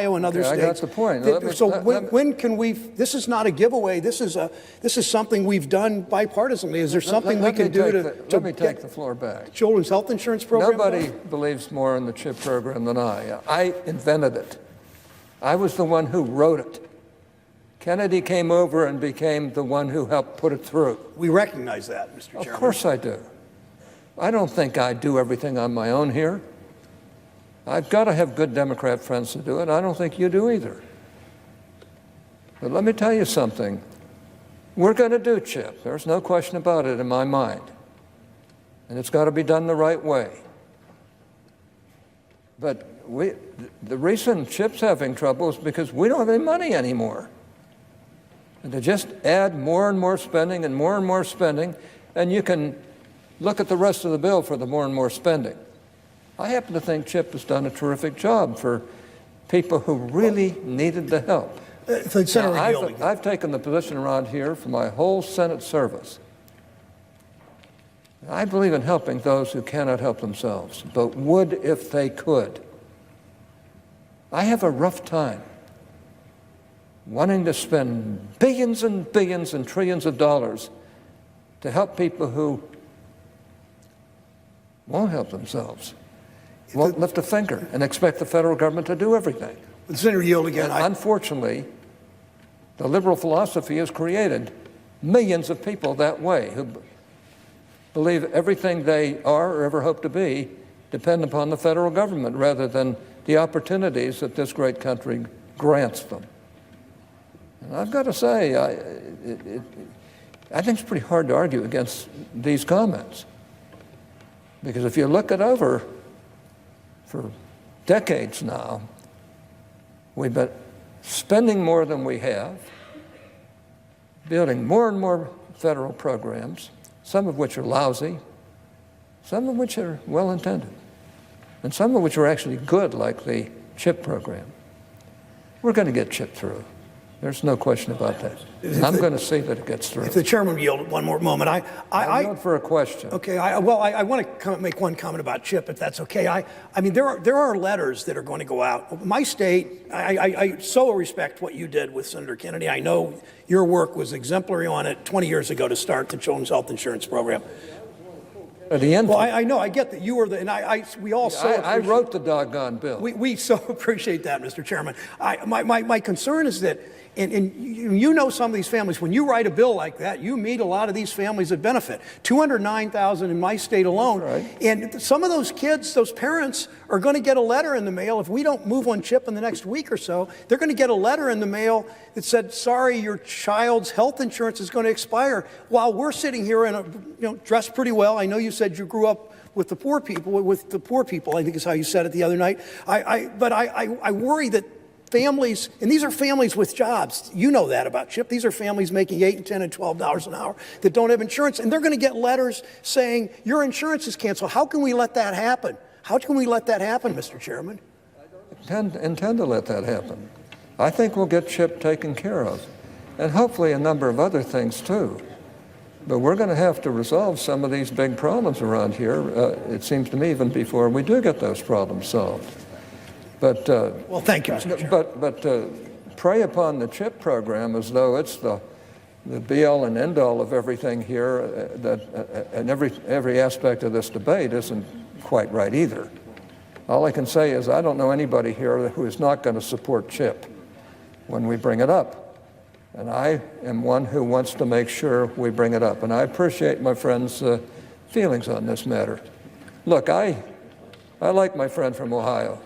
and other states. I got the point. When can we? This is not a giveaway. This is something we've done bipartisanly. Is there something we can do to let me take the floor back? Children's health insurance program. Nobody believes more in the CHIP program than I. I invented it. I was the one who wrote it. Kennedy came over and became the one who helped put it through. We recognize that, Mr. Chairman. Of course I do. I don't think I do everything on my own here. I've got to have good Democrat friends to do it. I don't think you do either. But let me tell you something. We're going to do CHIP. There's no question about it in my mind. And it's got to be done the right way. But the reason CHIP's having trouble is because we don't have any money anymore. And to just add more and more spending and more spending, and you can look at the rest of the bill for the more and more spending. I happen to think CHIP has done a terrific job for people who really needed the help. Now, I've taken the position around here for my whole Senate service. I believe in helping those who cannot help themselves, but would if they could. I have a rough time wanting to spend billions and billions and trillions of dollars to help people who won't help themselves, won't lift a finger, and expect the federal government to do everything. Senator Yield again. Unfortunately, the liberal philosophy has created millions of people that way who believe everything they are or ever hope to be depend upon the federal government rather than the opportunities that this great country grants them. And I've got to say, I think it's pretty hard to argue against these comments. Because if you look it over for decades now, we've been spending more than we have, building more and more federal programs, some of which are lousy, some of which are well-intended, and some of which are actually good, like the CHIP program. We're going to get CHIP through. There's no question about that. I'm going to see that it gets through. If the chairman will yield one more moment, I yield for a question. Okay. I want to make one comment about CHIP, if that's okay. I mean, there are letters that are going to go out. My state, I so respect what you did with Senator Kennedy. I know your work was exemplary on it 20 years ago to start the children's health insurance program. At the end. Well, I know. I get that you were the, and we all so I wrote the doggone bill. We so appreciate that, Mr. Chairman. My concern is that, and you know some of these families, when you write a bill like that, you meet a lot of these families that benefit. 209,000 in my state alone. Right. And some of those kids, those parents, are going to get a letter in the mail. If we don't move on CHIP in the next week or so, they're going to get a letter in the mail that said, sorry, your child's health insurance is going to expire, while we're sitting here and dressed pretty well. I know you said you grew up with the poor people, I think is how you said it the other night. But I worry that families, and these are families with jobs, you know that about CHIP. These are families making $8 and $10 and $12 an hour that don't have insurance, and they're going to get letters saying your insurance is canceled. How can we let that happen? How can we let that happen, Mr. Chairman? I don't intend to let that happen. I think we'll get CHIP taken care of, and hopefully a number of other things too. But we're going to have to resolve some of these big problems around here, it seems to me, even before we do get those problems solved. But, well, thank you, Mr. Chairman. But prey upon the CHIP program as though it's the be-all and end-all of everything here, and every aspect of this debate isn't quite right either. All I can say is I don't know anybody here who is not going to support CHIP when we bring it up. And I am one who wants to make sure we bring it up. And I appreciate my friend's feelings on this matter. Look, I like my friend from Ohio.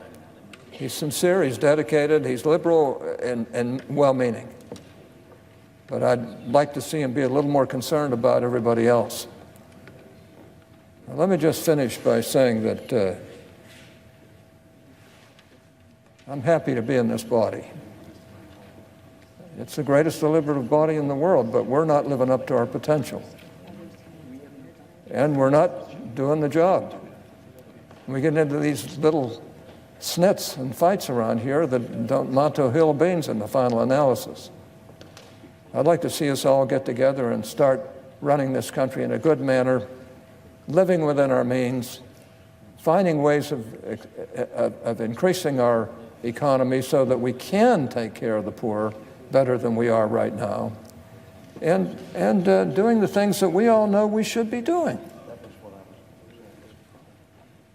He's sincere, he's dedicated, he's liberal and well-meaning. But I'd like to see him be a little more concerned about everybody else. Now, let me just finish by saying that I'm happy to be in this body. It's the greatest deliberative body in the world, but we're not living up to our potential. And we're not doing the job. We get into these little snits and fights around here that don't amount to a hill of beans in the final analysis. I'd like to see us all get together and start running this country in a good manner, living within our means, finding ways of increasing our economy so that we can take care of the poor better than we are right now, and doing the things that we all know we should be doing.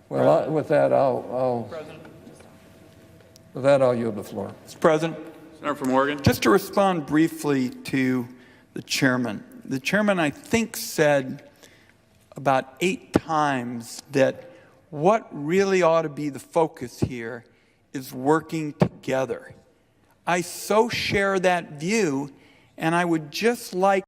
Well, with that, I'll yield the floor. Mr. President, Senator from Oregon. just to respond briefly to the chairman. The chairman, I think, said about 8 times that what really ought to be the focus here is working together. I so share that view, and I would just like